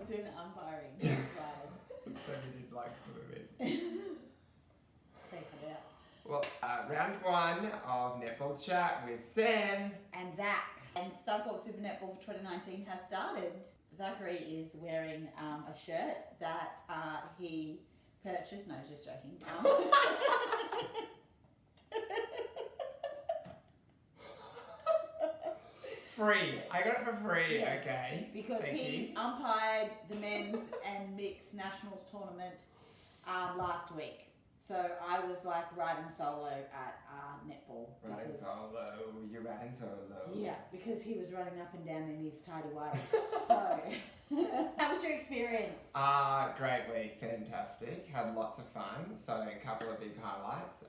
doing umpiring. It's fine. So you did like swimming. Take it out. Well, round one of Netball Chat with Sam. And Zach. And Suncorp Super Netball for 2019 has started. Zachary is wearing a shirt that he purchased. No, just joking. Free. I got it for free. Yes, Okay. because he umpired the men's and mixed nationals tournament last week. So I was like riding solo at netball. Riding solo. You're riding solo. Yeah, because he was running up and down in his tidy whities. So, how was your experience? Great week. Fantastic. Had lots of fun. So a couple of big highlights.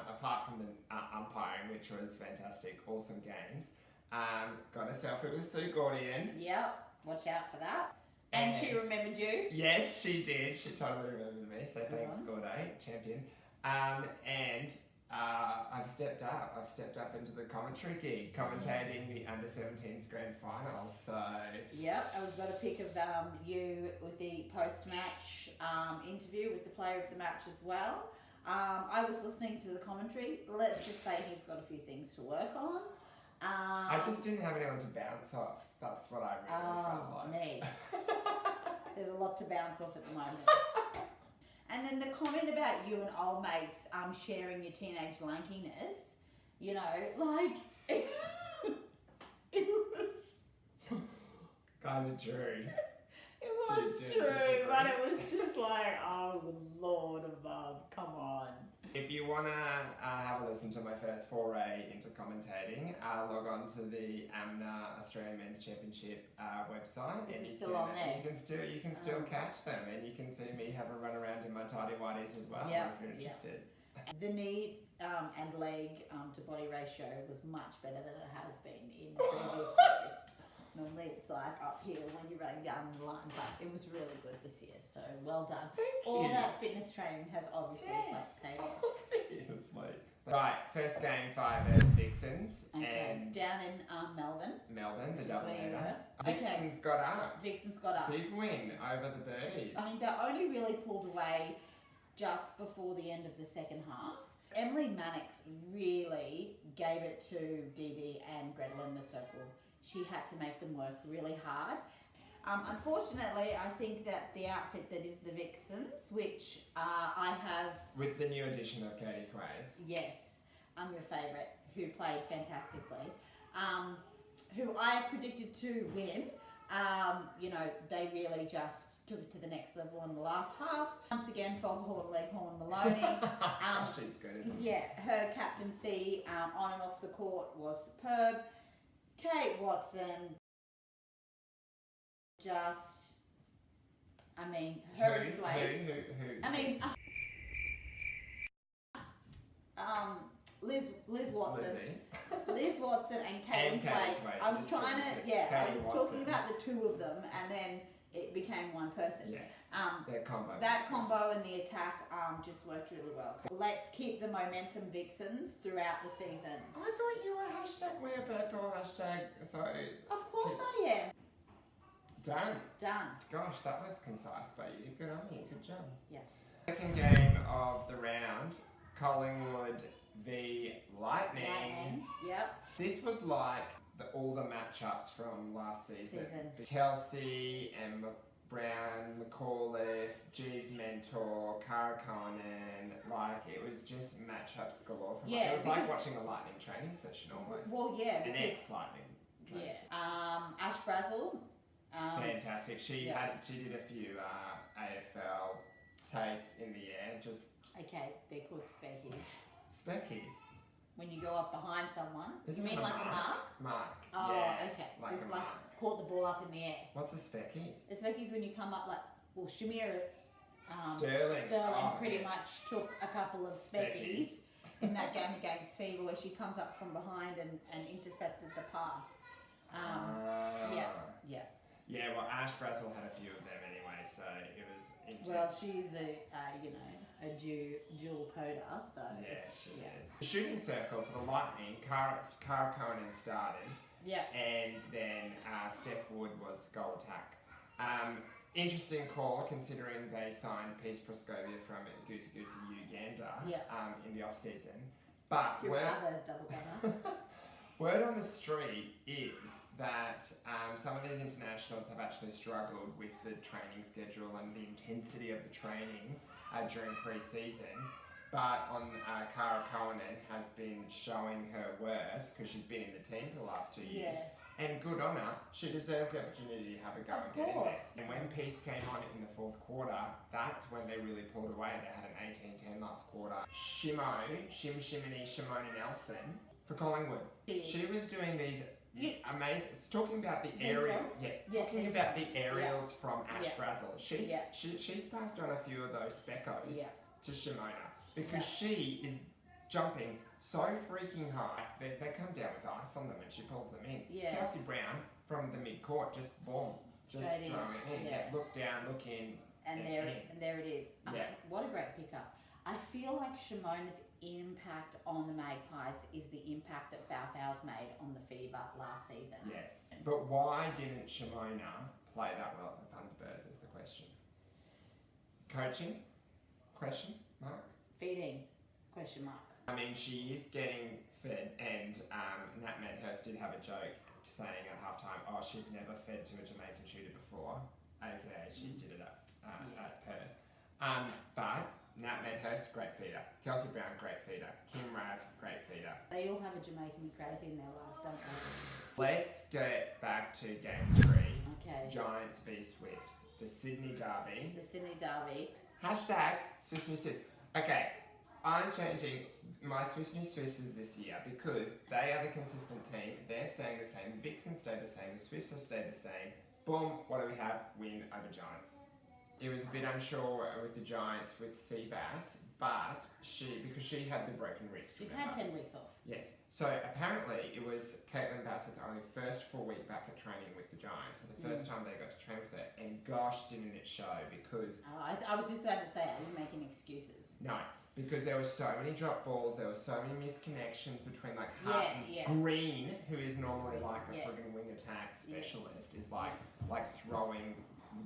Apart from the umpiring, which was fantastic. Awesome games. Got a selfie with Sue Gordian. Yep, watch out for that. And she remembered you? Yes, she did. She totally remembered me. So thanks, Gorday, champion. And I've stepped up. I've stepped up into the commentary gig, commentating the under-17s grand final. So yep, I've got a pic of you with the post-match interview with the player of the match as well. I was listening to the commentary. Let's just say he's got a few things to work on. I just didn't have anyone to bounce off. That's what I really felt like. Me. There's a lot to bounce off at the moment. And then the comment about you and old mates sharing your teenage lankiness, you know, like it was kind of true. It was true, but it was just like, oh Lord above, come on. If you want to have a listen to my first foray into commentating, log on to the AMNA Australian Men's Championship website. Is and it you still can, on there? You can still catch them, and you can see me have a run around in my tidy whities as well, if you're interested. The knee and leg to body ratio was much better than it has been in the previous series. Normally it's like up here when you're running down the line, but it was really good this year, so well done. Thank All you. that fitness training has obviously paid off. Obviously. Right, first game, Firebirds, Vixens, and down in Melbourne, the which is double where you header. were. Vixens got up. Vixens got up. Big win over the Birdies. I mean, they only really pulled away just before the end of the second half. Emily Mannix really gave it to Dee Dee and Gretel in the circle. She had to make them work really hard. Unfortunately, I think that the outfit that is the Vixens, which I have... With the new addition of Katie Quaid. Yes, I'm your favourite, who played fantastically. Who I have predicted to win. You know, they really just took it to the next level in the last half. Once again, Foghorn Leghorn Maloney. She's good, isn't she? Yeah, her captaincy on and off the court was superb. Kate Watson, just, I mean, her inflates. Who? I mean, Liz Watson. Liz Watson and Kate Waits. I was trying to, I was talking about the two of them, and then it became one person. Yeah. Combo. That combo and the attack just worked really well. Let's keep the momentum, Vixens, throughout the season. I thought you were hashtag wear purple, hashtag, sorry. Of course I am. Done. Done. Gosh, that was concise by you. Good on you. Good job. Yeah. Second game of the round, Collingwood v Lightning. Yep. This was like all the matchups from last season. Kelsey, Emma Brown, McAuliffe, Jeeves Mentor, Cara Conan, like it was just matchups galore. It was like watching a Lightning training session almost. Well, yeah. An ex-Lightning training session. Ash Brazel. Fantastic. She did a few AFL takes in the air. Just okay, they're called speckies. Speckies. When you go up behind someone. Isn't you mean like a mark? Mark. Oh, yeah, okay. Like just a like mark. caught the ball up in the air. What's a specky? A specky is when you come up like, well, Shamira Sterling pretty much took a couple of speckies in that game against Fever where she comes up from behind and intercepted the pass. Yeah, well, Ash Brazel had a few of them anyway, so it was intense. Well, she's a dual coder, so... Yeah, she is. The shooting circle for the Lightning, Cara Conan started. Yeah. And then Steph Wood was goal attack. Interesting call considering they signed Peace Proscovia from Goosey Uganda in the off-season. But Your other double gunner. word on the street is that some of these internationals have actually struggled with the training schedule and the intensity of the training during pre-season. But Cara Cohen has been showing her worth because she's been in the team for the last 2 years. Yeah. And good on her, she deserves the opportunity to have a go and get in there. And when Peace came on in the fourth quarter, that's when they really pulled away. They had an 18-10 last quarter. Shimoni Nelson for Collingwood. She was doing these amazing, talking about the aerials. Talking about the aerials from Ash Brazel. She's passed on a few of those speccos to Shimona because she is jumping so freaking high. They come down with ice on them and she pulls them in. Kelsey Brown from the mid-court, just boom, just straight throwing it in. Look down, look in. And there it is. What a great pickup. I feel like Shimona's impact on the Magpies is the impact that Fau's made on the Fever last season. Yes. But why didn't Shimona play that well at the Thunderbirds is the question. Coaching? Question mark? Feeding? Question mark. I mean, she is getting fed, and Nat Medhurst did have a joke saying at halftime, she's never fed to a Jamaican shooter before, aka she did it at Perth. But Nat Medhurst, great feeder. Kelsey Brown, great feeder. Kim Rav, great feeder. They all have a Jamaican crazy in their lives, don't they? Let's get back to game 3. Okay. Giants v Swifts. The Sydney Derby. The Sydney Derby. Hashtag Swifts. Okay, I'm changing my Swifts this year because they are the consistent team. They're staying the same. The Vixens stay the same. The Swifts have stayed the same. Boom, what do we have? Win over Giants. It was a bit unsure with the Giants with Seabass, but because she had the broken wrist. She's had 10 weeks off. Yes. So apparently it was Caitlin Bassett's only first full week back at training with the Giants. So the first time they got to train with her, and gosh, didn't it show because... I was just about to say, are you making excuses? No. Because there were so many drop balls, there were so many misconnections between like Hart and Green, who is normally like a friggin' wing attack specialist, is like throwing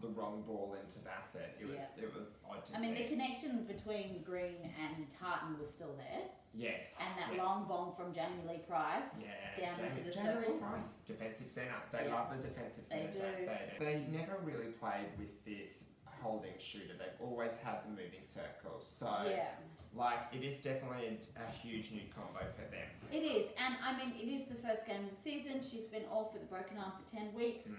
the wrong ball into Bassett. It was odd to see. I mean, the connection between Green and Tartan was still there. Yes. And that long bomb from Jamie Lee Price down into the circle. Jamie Lee Price, defensive centre. They love the defensive centre. They do. They never really played with this holding shooter. They've always had the moving circles. So like it is definitely a huge new combo for them. It is, and I mean it is the first game of the season. She's been off with a broken arm for 10 weeks.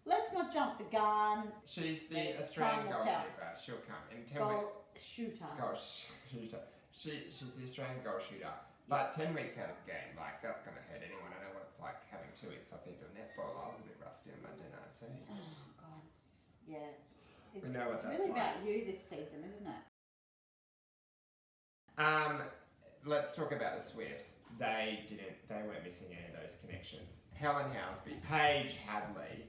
Let's not jump the gun. She's the Australian goalkeeper. She'll come in 10 weeks. Shooter. Goal shooter. She's the Australian goal shooter. But 10 weeks out of the game, like that's going to hurt anyone. I know what it's like having 2 weeks off into a netball. I was a bit rusty on Monday night too. Oh God, We know what that's really like. about you this season, isn't it? Let's talk about the Swifts. They weren't missing any of those connections. Helen Housby, Paige Hadley.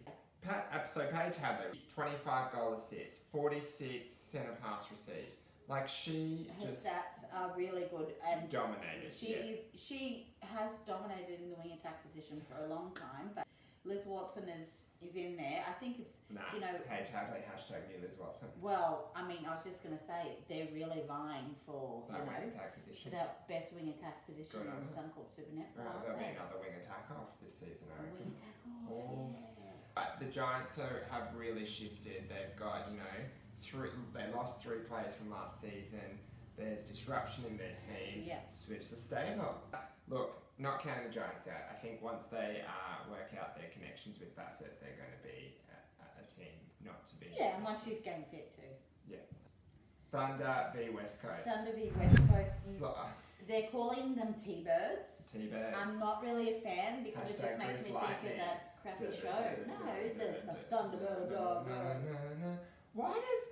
So Paige Hadley, 25 goal assists, 46 centre pass receives. Like her stats are really good and dominated. She has dominated in the wing attack position for a long time, but Liz Watson is in there. I think it's Paige Hadley, hashtag new Liz Watson. Well, I mean, I was just going to say they're really vying for that wing attack position. For that best wing attack position in the Suncorp Super Netball. There'll be another wing attack off this season, I reckon. Wing attack off. But the Giants have really shifted. They've got they lost 3 players from last season. There's disruption in their team. Swifts are stable. Look, not counting the Giants out, I think once they work out their connections with Bassett, they're going to be a team not to be. Yeah, and once she's game fit too. Yeah. Thunder v West Coast. Thunder v West Coast. They're calling them T-Birds. T-Birds. I'm not really a fan because it just makes me think of that crappy show. No, the Thunderbirds. Why does...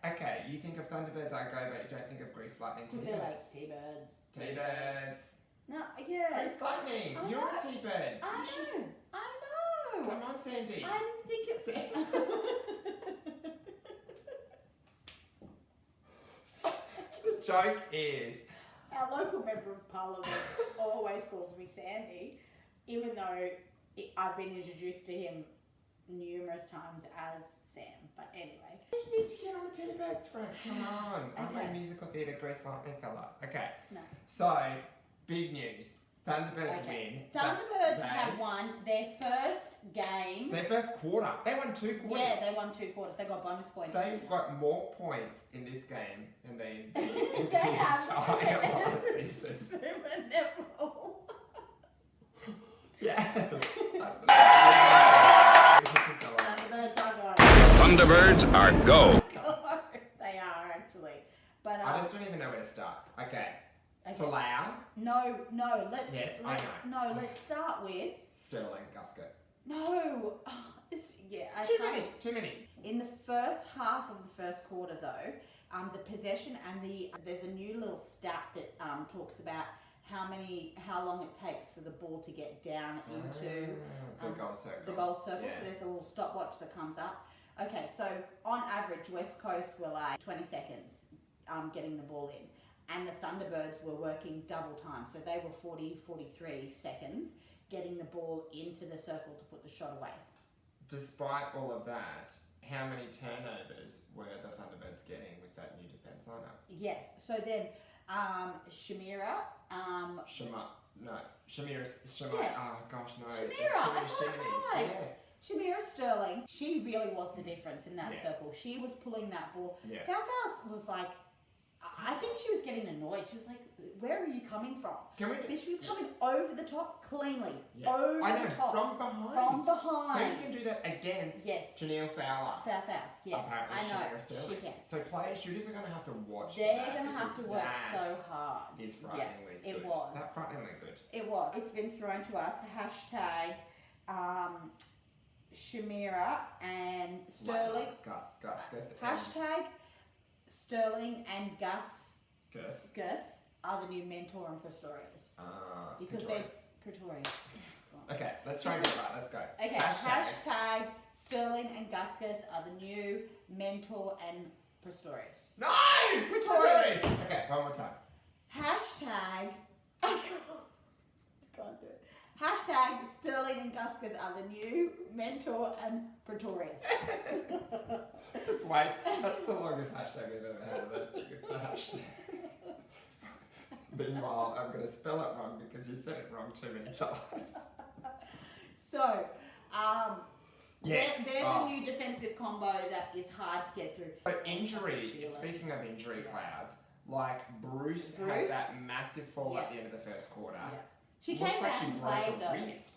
Okay, you think of Thunderbirds, I go, but you don't think of Grease Lightning T-Birds. T-Birds. Like T-Birds. T-Birds. No, yeah. Grease Lightning, you're a T-Bird. I know. Come on, Sandy. I didn't think it... The joke is... Our local member of parliament always calls me Sandy, even though I've been introduced to him numerous times as Sam. But anyway. You need to get on the Thunderbirds front. Come on. I'm a musical theatre Grace Lightning fella. Okay. No. So, big news. Thunderbirds win. Thunderbirds have won their first game. Their first quarter. They won 2 quarters. Yeah, they won 2 quarters. They got bonus points. They got more points in this game than they did in They have entire last season. Super Netball. Yes. Thunderbirds are Thunderbirds are go. They are actually. But I just don't even know where to start. Okay. okay. Flower. No. Let's. Yes, let's, I know. No, let's start with. Sterling Gusco. No. Too many. In the first half of the first quarter, though, the possession and there's a new little stat that talks about how long it takes for the ball to get down into the goal circle. The goal circle. Yeah. So there's a little stopwatch that comes up. Okay, so on average, West Coast were like 20 seconds getting the ball in, and the Thunderbirds were working double time. So they were 43 seconds getting the ball into the circle to put the shot away. Despite all of that, how many turnovers were the Thunderbirds getting with that new defence lineup? Yes. So then, Shamira. Shamira. Yeah. Oh gosh, no. Shamira, I got it right. Yes. Shamira Sterling. She really was the difference in that Yeah. circle. She was pulling that ball. Yeah. Falfaus was like, I think she was getting annoyed. She was like, "Where are you coming from?" But she was coming over the top cleanly. Yeah. Over I know, the top. from behind. From behind. Who can do that against Janelle Fowler? Falfaus, yeah. Apparently, I know. Shamira Sterling. She can. So shooters are going to have to watch. They're going to have to work so hard. Is frighteningly good. It was. That frighteningly good. It was. It's been thrown to us. Hashtag Shamira and Sterling. Gus. Hashtag Sterling and Gus Girth. are the new mentor and Prestorius. Because Pretorius. they're Pretorius. Okay, let's try and get it right. Let's go. Okay, hashtag Sterling and Gusgith are the new mentor and Prestorius. No! Pretorius. Okay, one more time. Hashtag I can't do it. Hashtag Sterling and Gusgith are the new mentor and Pretorius. Just wait. That's the longest hashtag I've ever had. I don't think it's a hashtag. Meanwhile, I'm going to spell it wrong because you said it wrong too many times. So, yes. they're the new defensive combo that is hard to get through. But speaking of injury clouds, like Bruce had that massive fall at the end of the first quarter. Yeah. She came back and played though.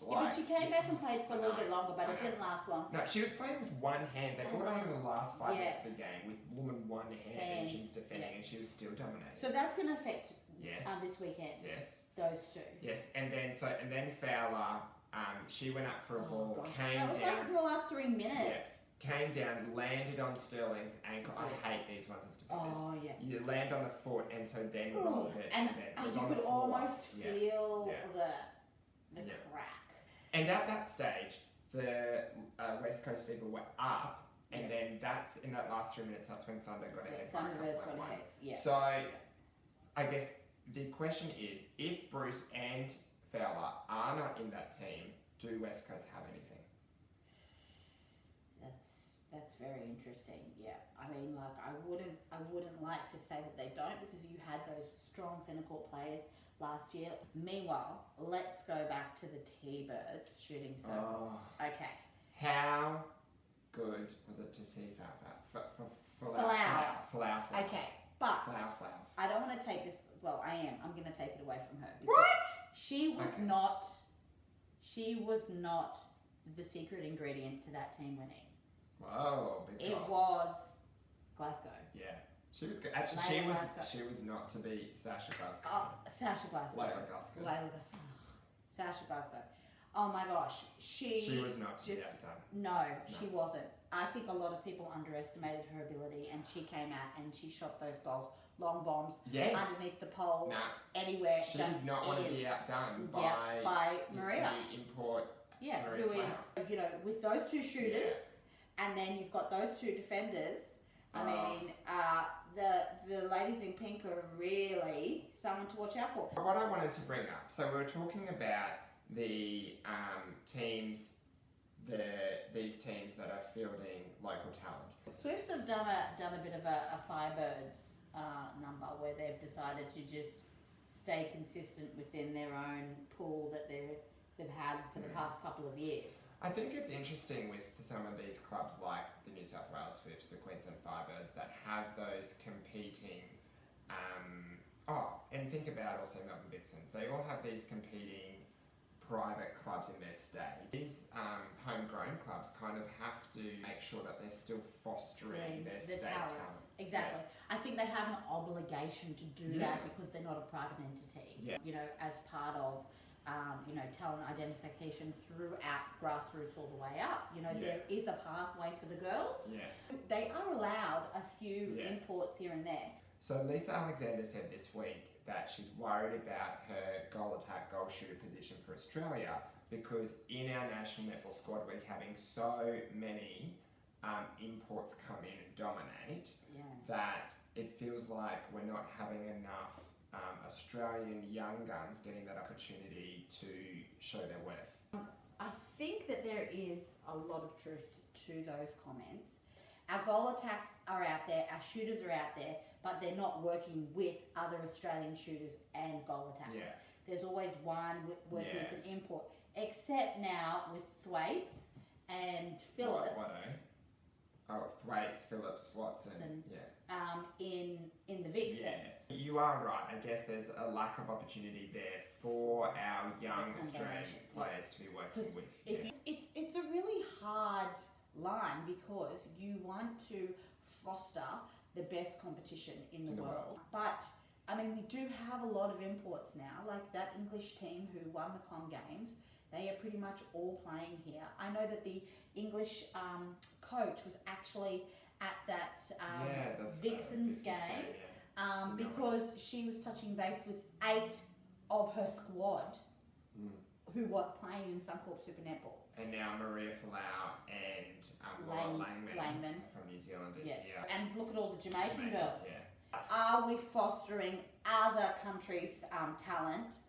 But she came back and played for a little bit longer, but it didn't last long. No, she was playing with one hand. They brought her in the last 5 minutes of the game with woman one hand and she's defending and she was still dominating. So that's going to affect this weekend. Yes. Those two. Yes, and then Fowler, she went up for a ball, came that was down. like in the last 3 minutes. Yeah, came down, landed on Sterling's ankle. I hate these ones as defenders. Oh yeah. You land on the foot and so then rolled it and then it was you on could the floor. almost feel the crack. And at that stage, the West Coast Fever were up, and then that's in that last 3 minutes. That's when Thunder got ahead. Thunderbirds got ahead. Yeah. So, I guess the question is, if Bruce and Fowler are not in that team, do West Coast have anything? That's very interesting. Yeah, I mean, like I wouldn't like to say that they don't because you had those strong centre court players last year. Meanwhile, let's go back to the T-Birds shooting circle. Oh. Okay. How good was it to see Flower? Okay, but Flowers. I don't want to take this. Well, I am. I'm going to take it away from her. What? She was not. She was not the secret ingredient to that team winning. Whoa, big It drop. was Glasgow. Yeah, she was good. Actually, she was not to be Sasha Glasgow. Oh, Sasha Glasgow. Layla Glasgow. Sasha Glasgow. Oh my gosh, she was not to be outdone. No, she wasn't. I think a lot of people underestimated her ability, and she came out and she shot those goals, long bombs, underneath the pole, anywhere. She did not want to be outdone by Maria. This new import. Yeah, Maria who Flower. is with those two shooters, and then you've got those two defenders. I mean, the ladies in pink are really someone to watch out for. What I wanted to bring up, so we were talking about the teams these teams that are fielding local talent. Swifts have done a bit of a Firebirds number where they've decided to just stay consistent within their own pool that they've had for the past couple of years. I think it's interesting with some of these clubs like the New South Wales Swifts, the Queensland Firebirds, that have those competing. And think about also Melbourne Vixens. They all have these competing private clubs in their state. These homegrown clubs kind of have to make sure that they're still fostering their state talent. Exactly. Yeah. I think they have an obligation to do that because they're not a private entity. Yeah. You know, as part of talent identification throughout grassroots all the way up. You know, there is a pathway for the girls. Yeah. They are allowed a few imports here and there. So Lisa Alexander said this week that she's worried about her goal shooter position for Australia because in our national netball squad we're having so many imports come in and dominate that it feels like we're not having enough Australian young guns getting that opportunity to show their worth. I think that there is a lot of truth to those comments. Our goal attacks are out there, our shooters are out there, but they're not working with other Australian shooters and goal attacks. Yeah. There's always one working with an import, except now with Thwaites and Phillips. Thwaites, Phillips, Watson. In the Vixens. Yeah. You are right. I guess there's a lack of opportunity there for our young Australian players to be working with. It's a really hard line because you want to foster the best competition in the world. But I mean, we do have a lot of imports now, like that English team who won the Com Games. They are pretty much all playing here. I know that the English coach was actually at that Vixens game because she was touching base with 8 of her squad who were playing in Suncorp Super Netball. And now Maria Falau and Langman from New Zealand are here. And look at all the Jamaican girls. Yeah. Are we fostering other countries' talent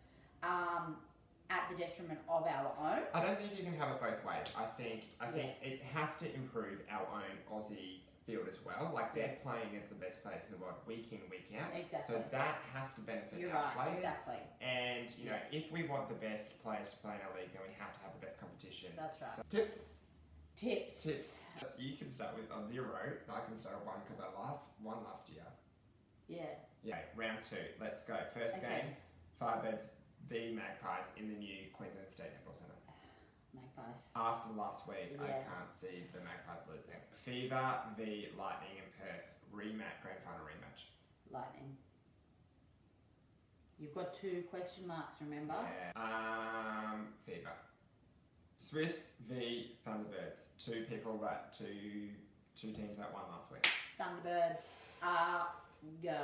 at the detriment of our own? I don't think you can have it both ways. I think it has to improve our own Aussie field as well. Like they're playing against the best players in the world week in, week out. Exactly. So that has to benefit our players. Exactly. And you know, if we want the best players to play in our league, then we have to have the best competition. That's right. So, tips. You can start with on 0. I can start on 1 because I won last year. Yeah. Round 2. Let's go. First game. Firebirds v Magpies in the new Queensland State Netball Centre. Magpies. After last week, I can't see the Magpies losing. Fever v Lightning in Perth. Grand final rematch. Lightning. You've got 2 question marks, remember? Yeah. Fever. Swifts v Thunderbirds. Two teams that won last week. Thunderbirds. Go.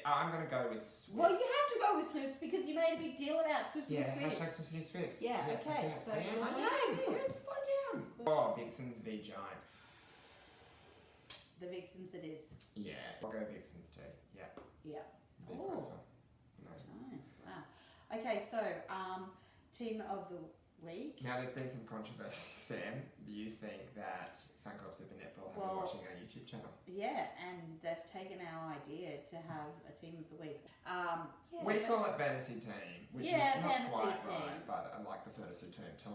I'm going to go with Swifts. Well, you have to go with Swifts because you made a big deal about Swifts and Swifts. Hashtag Swifts and Swifts. Yeah, okay. So slow down. Oh, Vixens v Giants. The Vixens it is. Yeah, I'll go Vixens too. Yeah. Big closer. Nice. Wow. Okay, so team of the week. Now there's been some controversy, Sam. Do you think that Suncorp Super Netball have been watching our YouTube channel? Yeah, and they've taken our idea to have a team of the week. We call it fantasy team, which is not quite right, but I like the fantasy team time.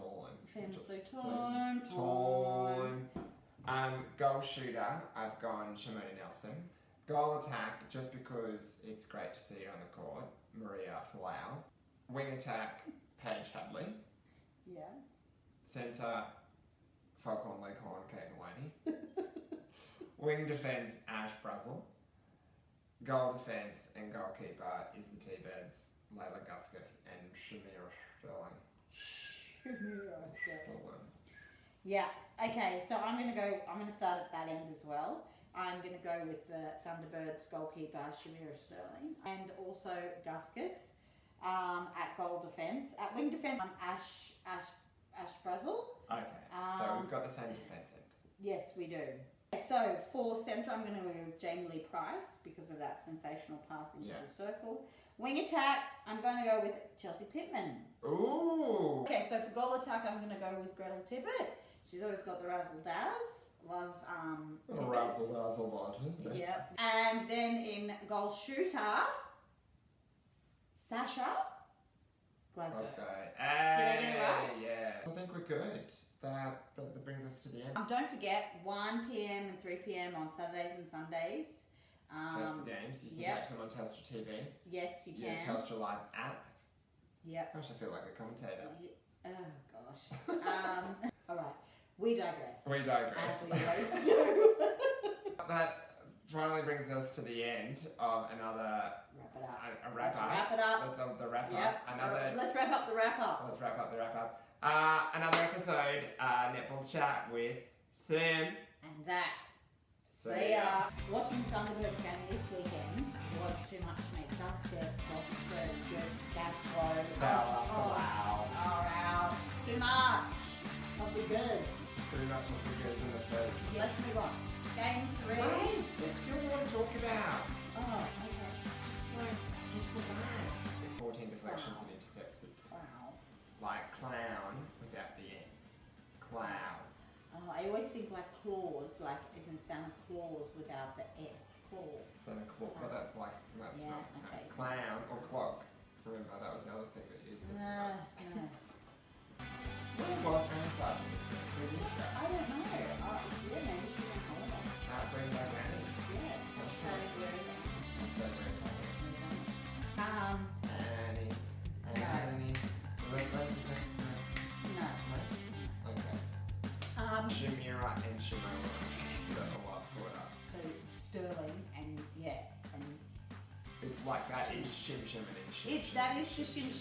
Goal shooter, I've gone Shimona Nelson. Goal attack, just because it's great to see it on the court, Maria Falau. Wing attack, Paige Hadley. Yeah. Centre, Foghorn Leghorn, Kate Maloney. Wing defence, Ash Brazel. Goal defence and goalkeeper is the T-Birds, Layla Gusketh and Shamira Sterling. Yeah. Okay. So I'm going to start at that end as well. I'm going to go with the Thunderbirds goalkeeper Shamira Sterling and also Gusketh. At goal defence. At wing defence, Ash Brazel. Okay. So we've got the same defence end. Yes, we do. So for centre, I'm going to go with Jamie Lee Price because of that sensational passing to the circle. Wing attack, I'm going to go with Chelsea Pittman. Ooh. Okay, so for goal attack, I'm going to go with Gretel Tippett. She's always got the razzle dazz. Love Razzle dazzle bottom. Yep. And then in goal shooter, Sasha Glasgow. Did I get it right? Yeah. I think we're good. That brings us to the end. Don't forget 1 p.m. and 3 p.m. on Saturdays and Sundays. Catch the games. You can catch them on Telstra TV. Yes, you can. Yeah, Telstra Live app. Yep. Gosh, I feel like a commentator. Oh gosh. All right. We digress. We digress. As we always do. That finally brings us to the end of another Wrap it up. a wrap Let's up. wrap it up. The wrap Yep. up. Let's wrap up the wrap up. Let's wrap up the wrap up. Another episode, Netball chat with Sam And Zach. See ya. Watching Thunderbirds game this weekend was too much for me. Dusted, good, gas flow. Wow. Too much of the goods. Too much of the goods in the foods. Let's move on. Game 3. Wait, there's still more to talk about. Oh, okay. Just relax. 14 deflections and intercepts with like clown without the N. Clown. Oh, I always think like claws, like as in Santa Claus without the S. Claws. Santa Claus, but that's not okay. Clown or clock. Remember, that was the other thing that you did. No. Where was Anna Sargent this week? Who is that? I don't know. Yeah, maybe she's on holiday. Bring back Annie. Yeah. Hashtag where is it? Hashtag where is Annie? Annie. No. Okay. Shamira and Shimona. That the last quarter. So Sterling and It's like that in shim and shim. that is the shim,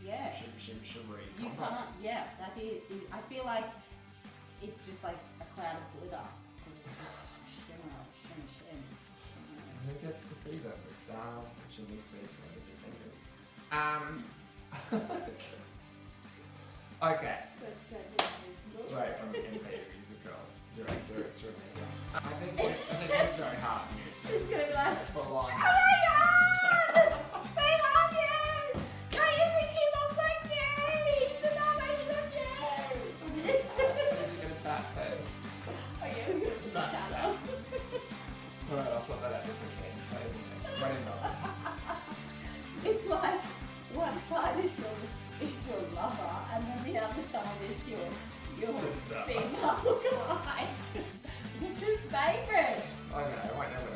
yeah. Shimmery. You can't, yeah, that is. I feel like it's just like a cloud of glitter. It's just shim. Who gets to see them? The stars, the chimney sweeps, and the defenders. Okay. Straight from MP musical director extraordinaire. I think we're Joe Hart and It's gonna be like, full on. oh my god! They love you! Don't you think he looks like you? He's the nomination of you! You're gonna tap first. Oh yeah, we're gonna put the chat up. Alright, I'll sort that out this weekend. It's like one side is your lover, and then the other side is your Sister. female lookalike. Your two favourites. I know, I won't know what